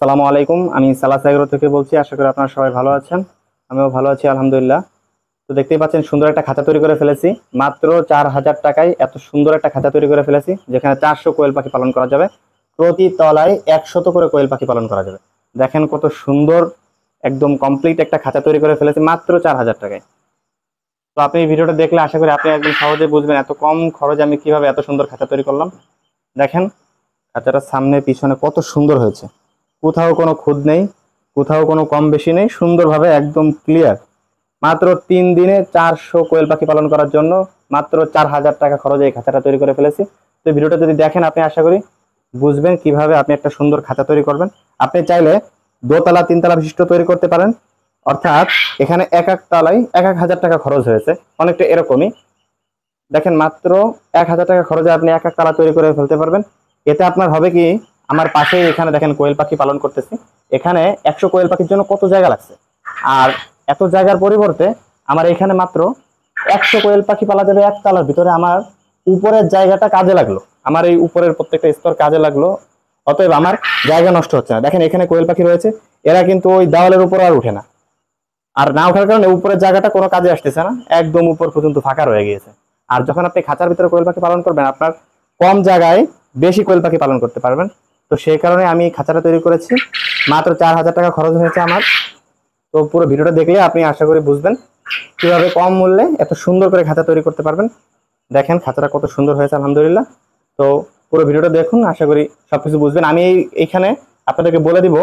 সালামু আলাইকুম। আমি সালাস এগ্রো থেকে বলছি। আশা করি আপনারা সবাই ভালো আছেন। আমিও ভালো আছি আলহামদুলিল্লাহ। তো দেখতেই পাচ্ছেন সুন্দর একটা খাঁচা তৈরি করে ফেলেছি। মাত্র 4,000 টাকায় এত সুন্দর একটা খাঁচা তৈরি করে ফেলেছি, যেখানে 400 কোয়েল পাখি পালন করা যাবে। প্রতি তলায় 100 করে কোয়েল পাখি পালন করা যাবে। দেখেন কত সুন্দর, একদম কমপ্লিট একটা খাঁচা তৈরি করে ফেলেছি মাত্র 4,000 টাকায়। তো আপনি এই ভিডিওটা দেখলে আশা করি আপনি একদম সহজে বুঝবেন এত কম খরচে আমি কিভাবে এত সুন্দর খাঁচা তৈরি করলাম। দেখেন খাঁচাটার সামনে পিছনে কত সুন্দর হয়েছে, কোথাও কোনো খুঁত নেই, কোথাও কোনো কম বেশি নেই, সুন্দরভাবে একদম ক্লিয়ার। মাত্র 3 দিনে 400 কোয়েল পাখি পালন করার জন্য মাত্র 4,000 টাকা খরচে এই খাঁচাটা তৈরি করে ফেলেছি। তো ভিডিওটা যদি দেখেন আপনি আশা করি বুঝবেন কিভাবে আপনি একটা সুন্দর খাঁচা তৈরি করবেন। আপনি চাইলে দোতলা তিনতলা বিশিষ্ট তৈরি করতে পারেন, অর্থাৎ এখানে এক এক তলায় 1,000 টাকা খরচ হয়েছে, অনেকটা এরকমই। দেখেন মাত্র 1,000 টাকা খরচে আপনি এক এক তালা তৈরি করে ফেলতে পারবেন। এতে আপনার হবে কি, আমার পাশে এখানে দেখেন কোয়েল পাখি পালন করতেছি, এখানে 100 কোয়েল পাখির জন্য কত জায়গা লাগছে। আর এত জায়গার পরিবর্তে আমার এখানে মাত্র 100 কোয়েল পাখি পালা যাবে এক তালার ভিতরে। আমার উপরের জায়গাটা কাজে লাগলো, আমার এই উপরের প্রত্যেকটা স্তর কাজে লাগলো, অতএব আমার জায়গা নষ্ট হচ্ছে না। দেখেন এখানে কোয়েল পাখি রয়েছে, এরা কিন্তু ওই দেওয়ালের উপর আর উঠে না। আর না ওঠার কারণে উপরের জায়গাটা কোনো কাজে আসতেছে না, একদম উপর পর্যন্ত ফাঁকা রয়ে গিয়েছে। আর যখন আপনি খাঁচার ভিতরে কোয়েল পাখি পালন করবেন, আপনার কম জায়গায় বেশি কোয়েল পাখি পালন করতে পারবেন। তো সেই কারণে আমি খাঁচাটা তৈরি করেছি। মাত্র 4,000 টাকা খরচ হয়েছে আমার। তো পুরো ভিডিওটা দেখলে আপনি আশা করি বুঝবেন কিভাবে কম মূল্যে এত সুন্দর করে খাঁচা তৈরি করতে পারবেন। দেখেন খাঁচাটা কত সুন্দর হয়েছে আলহামদুলিল্লাহ। তো পুরো ভিডিওটা দেখুন, আশা করি সবকিছু বুঝবেন। আমি এইখানে আপনাদেরকে বলে দিব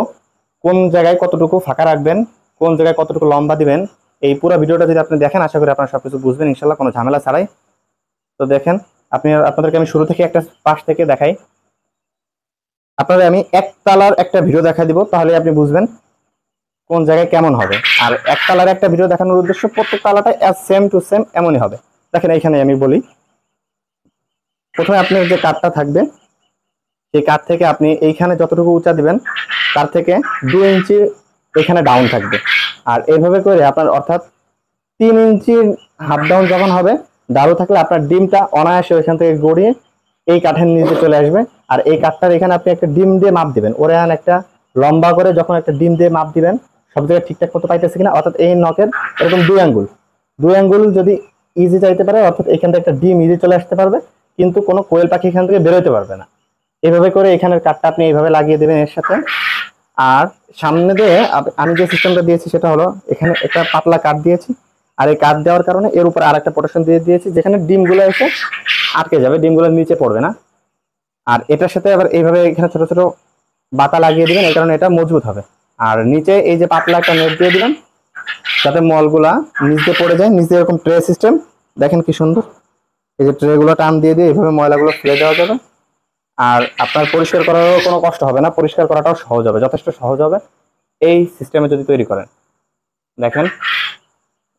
কোন জায়গায় কতটুকু ফাঁকা রাখবেন, কোন জায়গায় কতটুকু লম্বা দিবেন। এই পুরো ভিডিওটা যদি আপনি দেখেন আশা করি আপনারা সবকিছু বুঝবেন ইনশাল্লাহ, কোনো ঝামেলা ছাড়াই। তো দেখেন আপনাদেরকে আমি শুরু থেকে একটা পাশ থেকে দেখাই। আপনাদের আমি একতলার একটা ভিডিও দেখা দিব, তাহলে আপনি বুঝবেন কোন জায়গায় কেমন হবে। আর একতলার একটা ভিডিও দেখানোর উদ্দেশ্য প্রত্যেক তালাটা সেম টু সেম এমনই হবে। দেখেন এইখানে আমি বলি, প্রথমে আপনার যে কাঠটা থাকবে সেই কাঠ থেকে আপনি এইখানে যতটুকু উঁচা দিবেন তার থেকে 2 ইঞ্চি এখানে ডাউন থাকবে। আর এইভাবে করে আপনার অর্থাৎ 3 ইঞ্চির হাফ ডাউন যখন হবে, দাঁড়ু থাকলে আপনার ডিমটা অনায়াসে ওইখান থেকে গড়িয়ে এই কাঠের নিচে চলে আসবে। আর এই কাঠটার এখানে আপনি একটা ডিম দিয়ে মাপ দিবেন, ওরে একটা লম্বা করে যখন একটা ডিম দিয়ে মাপ দিবেন, সব জায়গায় ঠিকঠাক মতো পাইতেছে কিনা, অর্থাৎ এই নখের এরকম 2 আঙ্গুল, 2 আঙ্গুল যদি ইজি চাইতে পারে, অর্থাৎ এখান থেকে একটা ডিম ইজি চলে আসতে পারবে, কিন্তু কোনো কোয়েল পাখি এখান থেকে বেরোতে পারবে না। এইভাবে করে এখানের কাঠটা আপনি এইভাবে লাগিয়ে দেবেন এর সাথে। আর সামনে দিয়ে আমি যে সিস্টেমটা দিয়েছি সেটা হলো, এখানে একটা পাতলা কাঠ দিয়েছি, আর এই কাঠ দেওয়ার কারণে এর উপর আর একটা প্রোটেকশন দিয়ে দিয়েছি, যেখানে ডিমগুলো এসে আটকে যাবে, ডিমগুলো নিচে পড়বে না। আর এটার সাথে আবার এইভাবে এখানে ছোট ছোট বাতা লাগিয়ে দিবেন, এই কারণে এটা মজবুত হবে। আর নিচে এই যে পাতলা একটা নেট দিয়ে দিবেন, যাতে মলগুলা নিচে পড়ে যায়। নিচে এরকম ট্রে সিস্টেম, দেখেন কি সুন্দর। এই যে ট্রে গুলো টান দিয়ে দিয়ে এইভাবে ময়লাগুলো ফেলে দেওয়া যাবে। আর আপনার পরিষ্কার করারও কোনো কষ্ট হবে না, পরিষ্কার করাটাও সহজ হবে, যথেষ্ট সহজ হবে এই সিস্টেমে যদি তৈরি করেন। দেখেন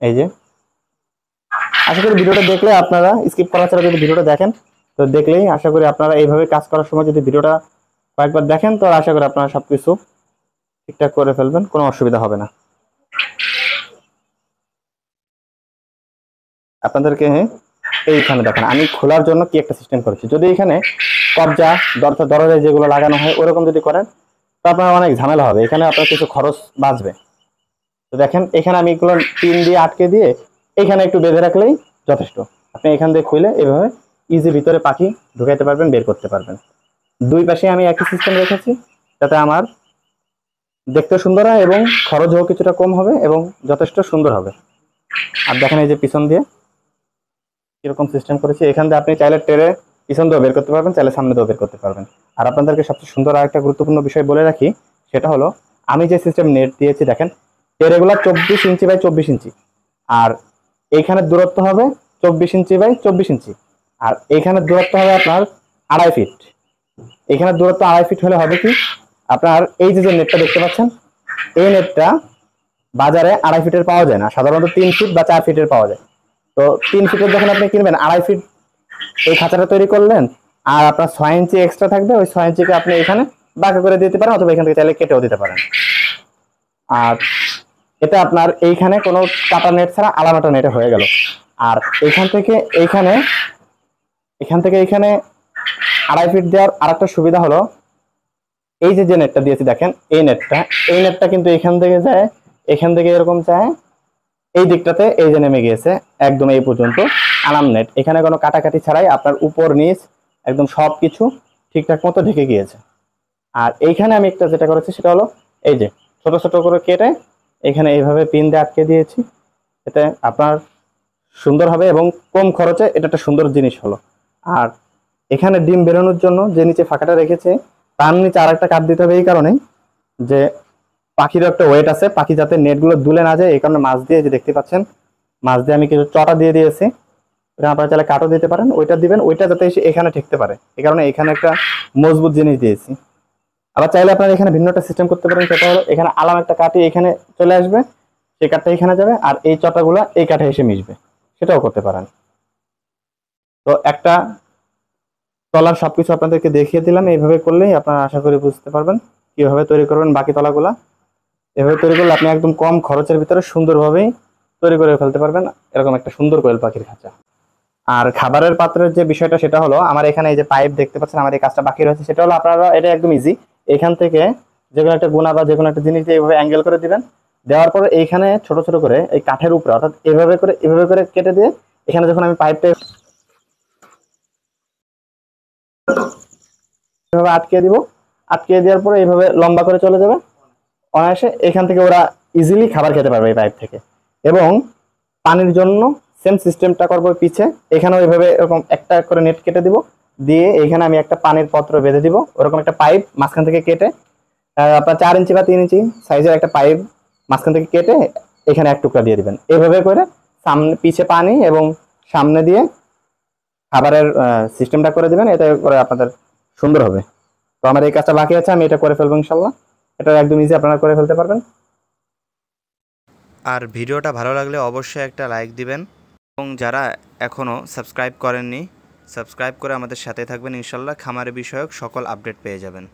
এই যে, আশা করি ভিডিওটা দেখলে আপনারা স্কিপ করা ছাড়া যদি ভিডিওটা দেখেন, তো দেখলেই আশা করি আপনারা এইভাবে কাজ করার সময় যদি ভিডিওটা কয়েকবার দেখেন, তো আশা করি আপনারা সবকিছু ঠিকঠাক করে ফেলবেন, কোনো অসুবিধা হবে না। আপনাদেরকে এইখানে দেখেন আমি খোলার জন্য কি একটা সিস্টেম করেছি। যদি এখানে কবজা দরজায় যেগুলো লাগানো হয় ওরকম যদি করেন, তো আপনার অনেক ঝামেলা হবে, এখানে আপনার কিছু খরচ বাঁচবে। তো দেখেন এখানে আমি এগুলো পিন দিয়ে আটকে দিয়ে এখানে একটু বেঁধে রাখলেই যথেষ্ট। আপনি এখান দিয়ে খুলে এভাবে ইজি ভিতরে পাখি ঢুকাইতে পারবেন, বের করতে পারবেন। দুই পাশে আমি একই সিস্টেম রেখেছি, যাতে আমার দেখতে সুন্দর হয় এবং খরচও কিছুটা কম হবে এবং যথেষ্ট সুন্দর হবে। আর দেখেন এই যে পিছন দিয়ে কিরকম সিস্টেম করেছি, এখান দিয়ে আপনি চাইলে টেরে পিছন দিয়েও বের করতে পারবেন, চাইলে সামনে দিয়েও বের করতে পারবেন। আর আপনাদেরকে সবচেয়ে সুন্দর আর একটা গুরুত্বপূর্ণ বিষয় বলে রাখি, সেটা হলো আমি যে সিস্টেম নেট দিয়েছি, দেখেন টেরেগুলা 24 ইঞ্চি বাই 24 ইঞ্চি, আর এইখানে দূরত্ব হবে 24 ইঞ্চি বাই 24 ইঞ্চি, আর এইখানে দূরত্ব হবে আপনার 2.5 ফিট। এখানে দূরত্ব 2.5 ফিট হলে হবে কি, আপনার এই যে নেটটা দেখতে পাচ্ছেন, এই নেটটা বাজারে 2.5 ফিটের পাওয়া যায় না, সাধারণত 3 ফিট বা 4 ফিটের পাওয়া যায়। তো 3 ফিটের যখন আপনি কিনবেন, 2.5 ফিট এই খাঁচাটা তৈরি করলেন, আর আপনার 6 ইঞ্চি এক্সট্রা থাকবে, ওই 6 ইঞ্চিকে আপনি এখানে বাঁকা করে দিতে পারেন, অথবা এখান থেকে চাইলে কেটেও দিতে পারেন। আর এটা আপনার এইখানে কোনো কাটা নেট ছাড়া আলামাটা নেটে হয়ে গেল। আর এখান থেকে এইখানে, এখান থেকে এইখানে 2.5 ফিট দেওয়ার আর একটা সুবিধা হলো, এই যে নেটটা দিয়েছি দেখেন, এই নেটটা কিন্তু এখান থেকে যায়, এখান থেকে এরকম যায় এই দিকটাতে, এই যে নেমে গিয়েছে একদম এই পর্যন্ত আলাম নেট। এখানে কোনো কাটাকাটি ছাড়াই আপনার উপর নিচ একদম সবকিছু ঠিকঠাক মতো ঢেকে গিয়েছে। আর এইখানে আমি একটা যেটা করেছি সেটা হলো এই যে ছোট ছোট করে কেটে এখানে এইভাবে পিন দিয়ে আটকে দিয়েছি। এতে আপনার সুন্দর হবে এবং কম খরচে এটা একটা সুন্দর জিনিস হলো। আর এখানে ডিম বেরোনোর জন্য যে নিচে ফাঁকাটা রেখেছে তার নিচে আর একটা কাঠ দিতে হবে, এই কারণেই যে পাখিরও একটা ওয়েট আছে, পাখি যাতে নেটগুলো দুলে না যায় এই কারণে মাছ দিয়ে, যে দেখতে পাচ্ছেন মাছ দিয়ে আমি কিছু চটা দিয়ে দিয়েছি। আপনারা চাইলে কাঠও দিতে পারেন, ওইটা দিবেন, ওইটা যাতে এসে এখানে ঠেকতে পারে এই কারণে এখানে একটা মজবুত জিনিস দিয়েছি। আবার চাইলে আপনারা এখানে ভিন্ন একটা সিস্টেম করতে পারেন, সেটা হলো এখানে আলাম একটা কাঠি এখানে চলে আসবে, সেই কাঠটা এখানে যাবে আর এই চটাগুলা এই কাঠে এসে মিশবে, সেটাও করতে পারেন। তো একটা তলার সবকিছু আপনাদেরকে দেখিয়ে দিলাম, এইভাবে করলেই আপনারা আশা করি বুঝতে পারবেন কিভাবে তৈরি করবেন বাকি তলাগুলা। এভাবে তৈরি করলে আপনি একদম কম খরচের ভিতরে সুন্দরভাবেই তৈরি করে ফেলতে পারবেন এরকম একটা সুন্দর কোয়েল পাখির খাঁচা। আর খাবারের পাত্রের যে বিষয়টা সেটা হলো আমার এখানে এই যে পাইপ দেখতে পাচ্ছেন, আমার এই কাজটা বাকি রয়েছে, সেটা হলো আপনারা এটা একদম ইজি। এখান থেকে যে কোনো একটা গুণা বা যে কোনো একটা জিনিস দিয়ে এইভাবে অ্যাঙ্গেল করে দিবেন, দেওয়ার পরে এইখানে ছোট ছোট করে এই কাঠের উপরে অর্থাৎ এভাবে করে কেটে দিয়ে এখানে যখন আমি পাইপটা এভাবে আটকে দিব, আটকে দেওয়ার পরে এইভাবে লম্বা করে চলে যাবে, অনায়াসে এখান থেকে ওরা ইজিলি খাবার খেতে পারবে এই পাইপ থেকে। এবং পানির জন্য সেম সিস্টেমটা করবো পিছে, এখানেও এইভাবে এরকম একটা করে নেট কেটে দিব, দিয়ে এখানে আমি একটা পানির পাত্র বেঁধে দিব, ওরকম একটা পাইপ মাঝখান থেকে কেটে আপনার 4 ইঞ্চি বা 3 ইঞ্চি সাইজের একটা পাইপ মাঝখান থেকে কেটে এখানে এক টুকরা দিয়ে দিবেন, এইভাবে করে সামনে পিছে পানি এবং সামনে দিয়ে খাবারের সিস্টেমটা করে দিবেন, এতে করে আপনাদের সুন্দর হবে। তো আমার এই কাজটা বাকি আছে, আমি এটা করে ফেলবো ইনশাল্লাহ। এটা একদম ইজি, আপনারা করে ফেলতে পারবেন। আর ভিডিওটা ভালো লাগলে অবশ্যই একটা লাইক দিবেন এবং যারা এখনও সাবস্ক্রাইব করেননি সাবস্ক্রাইব করে আমাদের সাথে থাকবেন, ইনশাল্লাহ খামারে বিষয়ক সকল আপডেট পেয়ে যাবেন।